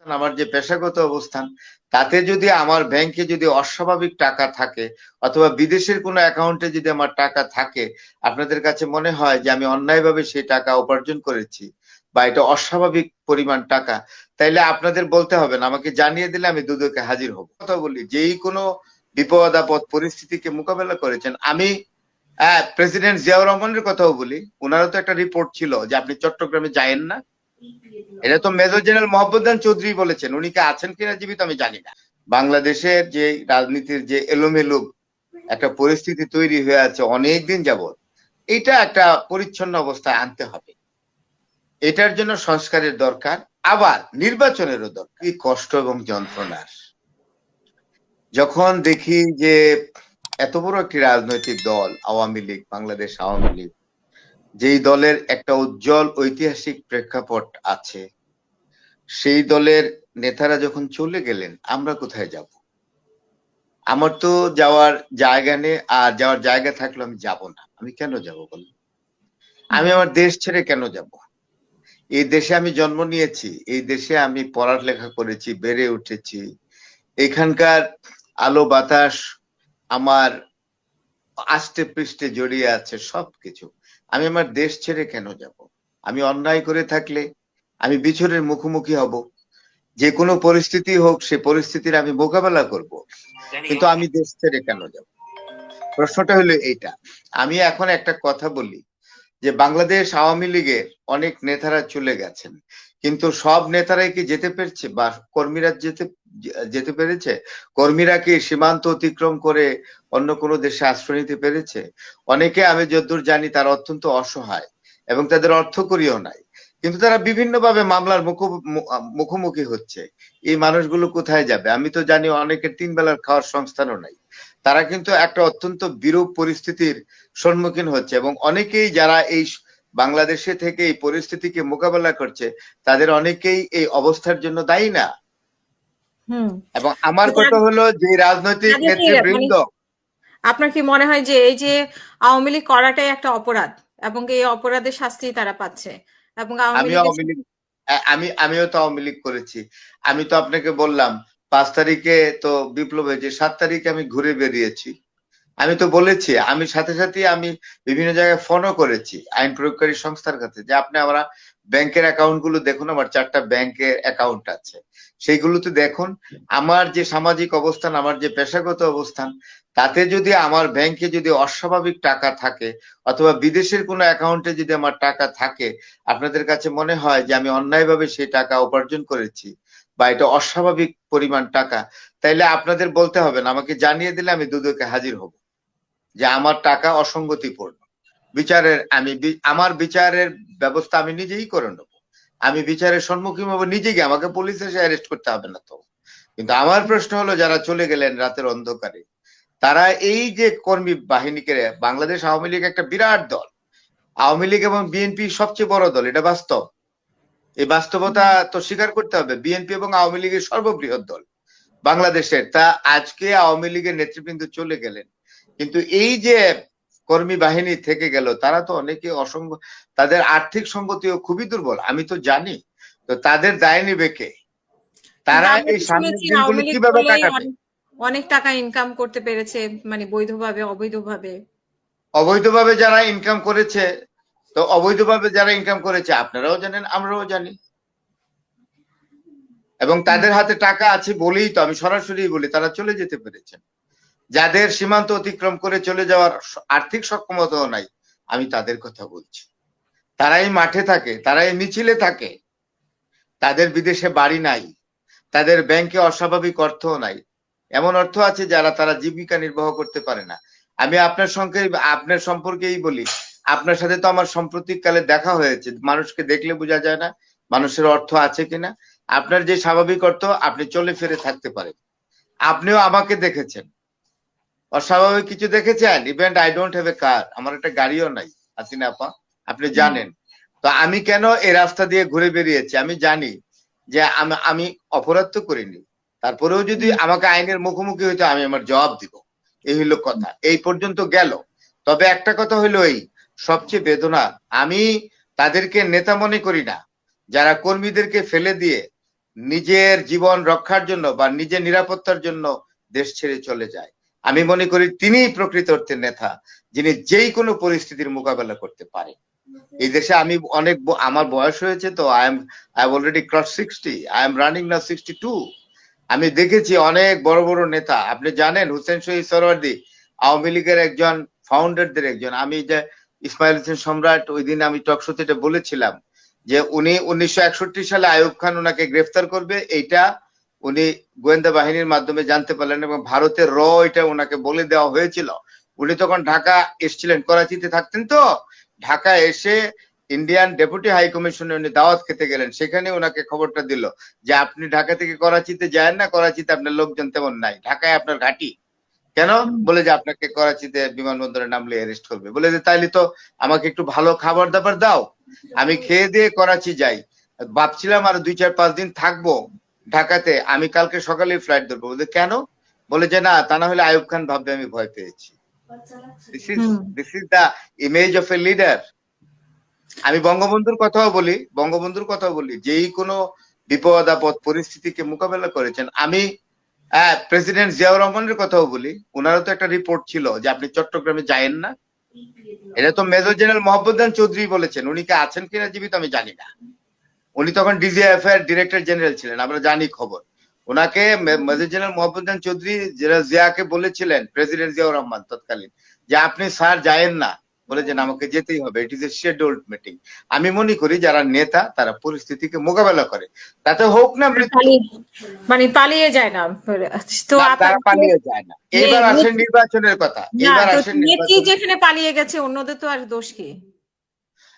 আমার যে পেশাগত অবস্থান তাতে যদি আমার ব্যাংকে যদি অস্বাভাবিক টাকা থাকে অথবা বিদেশের কোনো অ্যাকাউন্টে যদি আমার টাকা থাকে, আপনাদের কাছে মনে হয় যে আমি অন্যায়ভাবে সেই টাকা উপার্জন করেছি বা এটা অস্বাভাবিক পরিমাণ টাকা, তাইলে আপনাদের বলতে হবে না, আমাকে জানিয়ে দিলে আমি দুদকে হাজির হব। কথা বলি, যেই কোনো বিপদ আপদ পরিস্থিতিকে মোকাবেলা করেছেন। আমি প্রেসিডেন্ট জিয়াউর রহমানের কথাও বলি, ওনারও তো একটা রিপোর্ট ছিল যে আপনি চট্টগ্রামে যায়েন না। এটা তো মেজর জেনারেল মোহাম্মদান চৌধুরী বলেছেন, উনি কি আছেন কিনা জীবিত আমি জানি না। বাংলাদেশের যে রাজনীতির যে এলোমেলো একটা পরিস্থিতি তৈরি হয়ে আছে অনেকদিন যাবৎ, এটা একটা পরিচ্ছন্ন অবস্থায় আনতে হবে। এটার জন্য সংস্কারের দরকার, আবার নির্বাচনেরও দরকার। কি কষ্ট এবং যন্ত্রণার যখন দেখি যে এত বড় একটি রাজনৈতিক দল আওয়ামী লীগ, বাংলাদেশ আওয়ামী লীগ, যেই দলের একটা উজ্জ্বল ঐতিহাসিক প্রেক্ষাপট আছে, সেই দলের নেতারা যখন চলে গেলেন, আমরা কোথায় যাব? আমার তো যাওয়ার জায়গা নেই, আর যাওয়ার জায়গা থাকলে আমি যাব না। আমি কেন যাব বলুন? আমি আমার দেশ ছেড়ে কেন যাব? এই দেশে আমি জন্ম নিয়েছি, এই দেশে আমি পড়ালেখা করেছি, বেড়ে উঠেছি, এখানকার আলো বাতাস আমার আষ্টে পৃষ্ঠে জড়িয়ে আছে সবকিছু। আমি আমার দেশ ছেড়ে কেন যাব? আমি অন্যায় করে থাকলে আমি বিচারের মুখোমুখি হব, যে কোনো পরিস্থিতি হোক সে পরিস্থিতির আমি মোকাবেলা করব, কিন্তু আমি দেশ ছেড়ে কেন যাব? প্রশ্নটা হলো এইটা। আমি এখন একটা কথা বলি যে বাংলাদেশ আওয়ামী লীগের অনেক নেতারা চলে গেছেন, কিন্তু সব নেতারাই কি যেতে পেরেছে বা কর্মীরা যেতে যেতে পেরেছে? কর্মীরা কি সীমান্ত অতিক্রম করে অন্য কোনো দেশে আশ্রয় নিতে পেরেছে? অনেকে, আমি যতদূর জানি, তারা অত্যন্ত অসহায় এবং তাদের অর্থকড়িও নাই, কিন্তু তারা বিভিন্নভাবে মামলার মুখোমুখি হচ্ছে। এই মানুষগুলো কোথায় যাবে? আমি তো জানি অনেকের তিন বেলার খাওয়ার সংস্থানও নাই। তারা কিন্তু একটা অত্যন্ত বিরূপ পরিস্থিতির সম্মুখীন হচ্ছে, এবং অনেকেই যারা এই বাংলাদেশে থেকে এই পরিস্থিতিকে মোকাবেলা করছে, তাদের অনেকেই এই অবস্থার জন্য দায়ী না। এবং আমার কথা হলো যে রাজনৈতিক মানে নেতৃবৃন্দ, আপনার কি মনে হয় যে এই যে আওয়ামী লীগ করাটাই একটা অপরাধ এবং এই অপরাধের শাস্তি তারা পাচ্ছে এবং আওয়ামী আমি লীগের আওয়ামী লীগ, আমিও তো আওয়ামী লীগ করেছি। আমি তো আপনাকে বললাম 5 তারিখে তো বিপ্লব হয়েছে, 7 তারিখে আমি ঘুরে বেরিয়েছি। আমি তো বলেছি, আমি সাথে সাথে আমি বিভিন্ন জায়গায় ফোনও করেছি আইন প্রয়োগকারী সংস্থার কাছে যে আপনি আমরা ব্যাংকের অ্যাকাউন্ট গুলো দেখুন, আমার 4টা ব্যাংকের অ্যাকাউন্ট আছে, সেইগুলোতে দেখুন আমার যে সামাজিক অবস্থান, আমার যে পেশাগত অবস্থান, তাতে যদি আমার ব্যাংকে যদি অস্বাভাবিক টাকা থাকে অথবা বিদেশের কোনো অ্যাকাউন্টে যদি আমার টাকা থাকে, আপনাদের কাছে মনে হয় যে আমি অন্যায়ভাবে সেই টাকা উপার্জন করেছি বা এটা অস্বাভাবিক পরিমাণ টাকা, তাইলে আপনাদের বলতে হবে না, আমাকে জানিয়ে দিলে আমি দুদকে হাজির হব যে আমার টাকা অসঙ্গতিপূর্ণ। আমার বিচারের ব্যবস্থা আমি নিজেই করে নেব। আমি বিচারের সম্মুখীন হবো নিজে গিয়ে, আমাকে পুলিশ এসে অ্যারেস্ট করতে হবে না তো। কিন্তু আমার প্রশ্ন হলো, যারা চলে গেলেন রাতের অন্ধকারে, তারা এই যে কর্মী বাহিনীকে, বাংলাদেশ আওয়ামী লীগ একটা বিরাট দল, আওয়ামী লীগ এবং বিএনপি সবচেয়ে বড় দল, এটা বাস্তব। এই বাস্তবতা তো স্বীকার করতে হবে। বিএনপি এবং আওয়ামী লীগের সর্ববৃহৎ দল বাংলাদেশের, তা আজকে আওয়ামী লীগের নেতৃবৃন্দ চলে গেলেন, কিন্তু এই যে কর্মী বাহিনী থেকে গেল, তারা তো অনেকে তাদের আর্থিক সংগতিও খুবই দুর্বল, আমি তো জানি। তো তাদের দায় নিবে কে? কিন্তু তারা আমরা এই তো সামনের শুনেছি দিনগুলি আওয়ামী লীগ কিভাবে করলেই কাটাবে? অনেক টাকা ইনকাম করতে পেরেছে, মানে বৈধভাবে অবৈধভাবে। অবৈধভাবে যারা ইনকাম করেছে, তো অবৈধভাবে যারা ইনকাম করেছে আপনারাও জানেন, আমরাও জানি, এবং তাদের হাতে টাকা আছে বলেই তো আমি সরাসরি বলি তারা চলে যেতে পেরেছেন। যাদের সীমান্ত অতিক্রম করে চলে যাওয়ার আর্থিক সক্ষমতাও নাই, আমি তাদের কথা বলছি। তারাই মাঠে থাকে, তারাই মিছিলে থাকে, তাদের বিদেশে বাড়ি নাই, তাদের ব্যাংকে অস্বাভাবিক অর্থ নাই, এমন অর্থ আছে যারা তারা জীবিকা নির্বাহ করতে পারে না। আমি আপনার সম্পর্কেই বলি, আপনার সাথে তো আমার সাম্প্রতিককালে দেখা হয়েছে, মানুষকে দেখলে বোঝা যায় না মানুষের অর্থ আছে কিনা। আপনার যে স্বাভাবিক অর্থ, আপনি চলে ফিরে থাকতে পারেন। আপনিও আমাকে দেখেছেন, অস্বাভাবিক কিছু দেখেছেন? Even I don't have a car, আমার একটা গাড়িও নাই, হাসিনা আপা, আপনি জানেন। তো আমি কেন এই রাস্তা দিয়ে ঘুরে বেরিয়েছি? আমি জানি যে আমি অপরাধ তো করিনি, তারপরেও যদি আমাকে আইনের মুখোমুখি হইতে, আমি আমার জবাব দিব। এই হইলো কথা, এই পর্যন্ত গেল। তবে একটা কথা হইলো, এই সবচেয়ে বেদনা, আমি তাদেরকে নেতা মনে করি না যারা কর্মীদেরকে ফেলে দিয়ে নিজের জীবন রক্ষার জন্য বা নিজের নিরাপত্তার জন্য দেশ ছেড়ে চলে যায়। আমি মনে করি তিনিই প্রকৃত অর্থে নেতা, যিনি যেই কোনো পরিস্থিতির মোকাবেলা করতে পারে। এই দেশে আমি অনেক আমার বয়স হয়েছে, তো I already cross 60, I am running now 62। আমি দেখেছি অনেক বড় বড় নেতা। আপনি জানেন হোসেন শহীদ সোহরাওয়ার্দী আওয়ামী লীগের একজন ফাউন্ডারদের একজন। আমি যে ইসমাইল হোসেন সম্রাট ওই দিন আমি টক শোতে এটা বলেছিলাম যে উনি 1961 সালে আইয়ুব খান ওনাকে গ্রেফতার করবে, এইটা উনি গোয়েন্দা বাহিনীর মাধ্যমে জানতে পারলেন এবং ভারতের এটা ওনাকে বলে দেওয়া হয়েছিল। উনি তখন ঢাকা এসেছিলেন, করাচিতে থাকতেন, তো ঢাকা এসে ইন্ডিয়ান ডেপুটি হাই কমিশনে উনি দাওয়াত খেতে গেলেন। সেখানে ওনাকে খবরটা দিল যে আপনি ঢাকা থেকে করাচিতে যান না, করাচিতে আপনার লোকজন তেমন নাই, ঢাকায় আপনার ঘাঁটি। কেন? বলে যে আপনাকে করাচিতে বিমানবন্দরে নামলে অ্যারেস্ট করবে। বলে যে তাইলে তো আমাকে একটু ভালো খাবার দাবার দাও, আমি খেয়ে দিয়ে করাচি যাই। ভাবছিলাম আর 2-4-5 দিন থাকবো ঢাকাতে, আমি কালকে সকালে ফ্লাইট ধরবো। বলে কেন? বলে যে না, তা না হলে আইয়ুব খান ভাববে আমি ভয় পেয়েছি। This is the image of a leader. আমি বঙ্গবন্ধুর কথাও বলি, যেই কোনো বিপদ আপদ পরিস্থিতিকে মোকাবেলা করেছেন। আমি প্রেসিডেন্ট জিয়াউর রহমানের কথাও বলি, ওনারও তো একটা রিপোর্ট ছিল যে আপনি চট্টগ্রামে যায়েন না। এটা তো মেজর জেনারেল মহব্বুদ্দিন চৌধুরী বলেছেন। উনি কি আছেন কিনা জীবিত আমি জানি না। উনি তখন ডিজিএফ এর ডিরেক্টর জেনারেল ছিলেন, আমরা জানি খবর। ওনাকে মেজর জেনারেল মহব্বুদ্দিন চৌধুরী জিয়াকে বলেছিলেন, প্রেসিডেন্ট জিয়াউর রহমান তৎকালীন, যে আপনি স্যার যায়েন না। বলে যে আমাকে যেতেই হবে, it is a scheduled meeting. আমি মনে করি যারা নেতা তারা পরিস্থিতিকে মোকাবেলা করে, তাতে হোক না মৃত্যু, মানে পালিয়ে যায় না। তো তারা পালিয়ে যায় না। এইবার আসেন নির্বাচনের কথা। এইবার আসেন নেত্রী যেখানে পালিয়ে গেছে, অন্যদের তো আর দোষ কি?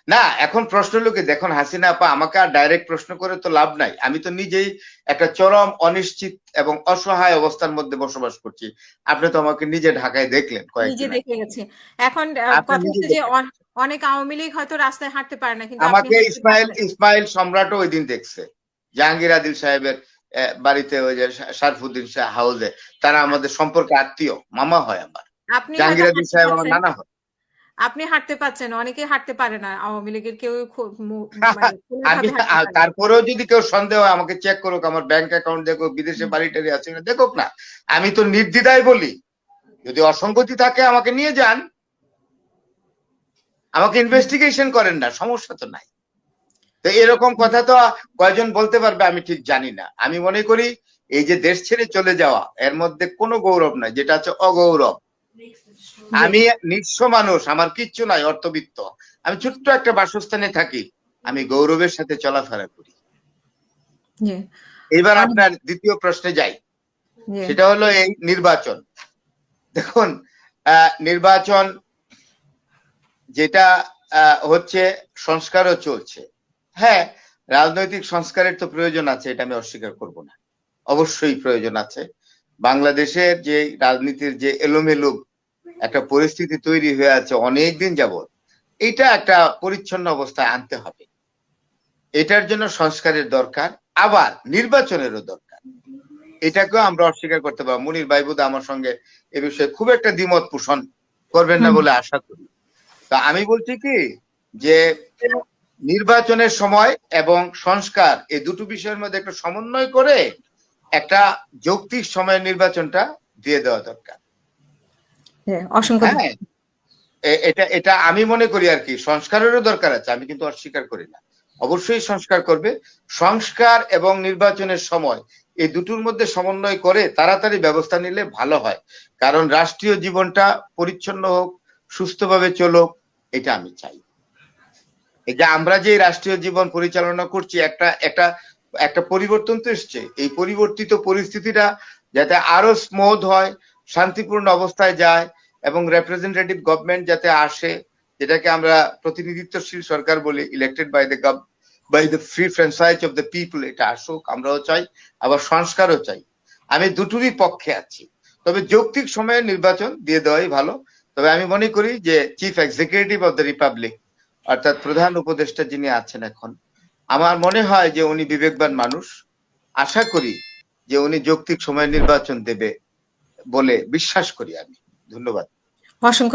না, এখন প্রশ্ন হলো কি, দেখুন হাসিনা আপা আমাকে আর ডাইরেক্ট প্রশ্ন করে তো লাভ নাই। আমি তো নিজেই একটা চরম অনিশ্চিত এবং অসহায় অবস্থার মধ্যে বসবাস করছি। আপনি তো আমাকে নিজে ঢাকায় দেখলেন নিজে দেখে গেছে। এখন কথা হচ্ছে যে অনেক আওয়ামী লীগ হয়তো রাস্তায় হাঁটতে পারে না, কিন্তু আমাকে ইসমাইল সম্রাটও ওই দিন দেখছে, জাহাঙ্গীর আদিল সাহেবের বাড়িতে, ওই যে শারফুদ্দিন হাউসে। তারা আমাদের সম্পর্কে আত্মীয়, মামা হয় আমার। জাহাঙ্গীর আদিল সাহেব আমার নানা হয়। আপনি হাঁটতে পাচ্ছেন, অনেকে হাঁটতে পারে না আওয়ামী লীগের কেউ। আমি তারপরেও যদি কেউ সন্দেহ হয় আমাকে চেক করুক, আমার ব্যাংক অ্যাকাউন্ট দেখুক, বিদেশে বাড়ি টাড়ি আছে কিনা দেখুক না। আমি তো নির্দ্বিধায় বলি, যদি অসঙ্গতি থাকে আমাকে নিয়ে যান, আমাকে ইনভেস্টিগেশন করেন না, সমস্যা তো নাই। তো এরকম কথা তো কয়জন বলতে পারবে আমি ঠিক জানি না। আমি মনে করি এই যে দেশ ছেড়ে চলে যাওয়া, এর মধ্যে কোনো গৌরব নাই, যেটা আছে অগৌরব। আমি নিঃস্ব মানুষ, আমার কিচ্ছু নাই, অর্থবিত্ত, আমি ছোট্ট একটা বাসস্থানে থাকি, আমি গৌরবের সাথে চলাফেরা করি। এবার আপনার দ্বিতীয় প্রশ্নে যাই, সেটা হলো এই নির্বাচন। দেখুন নির্বাচন যেটা হচ্ছে, সংস্কারও চলছে। হ্যাঁ, রাজনৈতিক সংস্কারের তো প্রয়োজন আছে, এটা আমি অস্বীকার করব না, অবশ্যই প্রয়োজন আছে। বাংলাদেশের যে রাজনীতির যে এলোমেলো একটা পরিস্থিতি তৈরি হয়ে আছে অনেকদিন যাবৎ, এটা একটা পরিচ্ছন্ন অবস্থায় আনতে হবে। এটার জন্য সংস্কারের দরকার, আবার নির্বাচনেরও দরকার। এটাকেও আমরা অস্বীকার করতে পারবো। মুনির ভাই বোধ আমার সঙ্গে এ বিষয়ে খুব একটা দ্বিমত পোষণ করবেন না বলে আশা করি। তা আমি বলছি কি, যে নির্বাচনের সময় এবং সংস্কার, এই দুটো বিষয়ের মধ্যে একটা সমন্বয় করে একটা যৌক্তিক সময়ের নির্বাচনটা দিয়ে দেওয়া দরকার। হ্যাঁ, এটা আমি মনে করি আর কি। সংস্কারেরও দরকার আছে, আমি কিন্তু অস্বীকার করি না, অবশ্যই সংস্কার করবে। সংস্কার এবং নির্বাচনের সময় এই দুটোর মধ্যে সমন্বয় করে তাড়াতাড়ি ব্যবস্থা নিলে ভালো হয়। কারণ রাষ্ট্রীয় জীবনটা পরিচ্ছন্ন হোক, সুস্থভাবে চলুক, এটা আমি চাই। এই যে আমরা যে রাষ্ট্রীয় জীবন পরিচালনা করছি, একটা পরিবর্তন তো এসছে। এই পরিবর্তিত পরিস্থিতিটা যাতে আরো স্মুথ হয়, শান্তিপূর্ণ অবস্থায় যায় এবং রিপ্রেজেন্টেটিভ গভর্নমেন্ট যাতে আসে, যেটাকে আমরা প্রতিনিধিত্বশীল সরকার বলি, elected by the free franchise of the people, এটা আসুক, আমরাও চাই, আবার সংস্কারও চাই। আমি দুটোরই পক্ষে আছি, তবে যৌক্তিক সময়ে নির্বাচন দিয়ে দেওয়াই ভালো। তবে আমি মনে করি যে chief executive of the Republic, অর্থাৎ প্রধান উপদেষ্টা যিনি আছেন এখন, আমার মনে হয় যে উনি বিবেকবান মানুষ। আশা করি যে উনি যৌক্তিক সময়ে নির্বাচন দেবে বলে বিশ্বাস করি আমি। ধন্যবাদ। অসংখ্য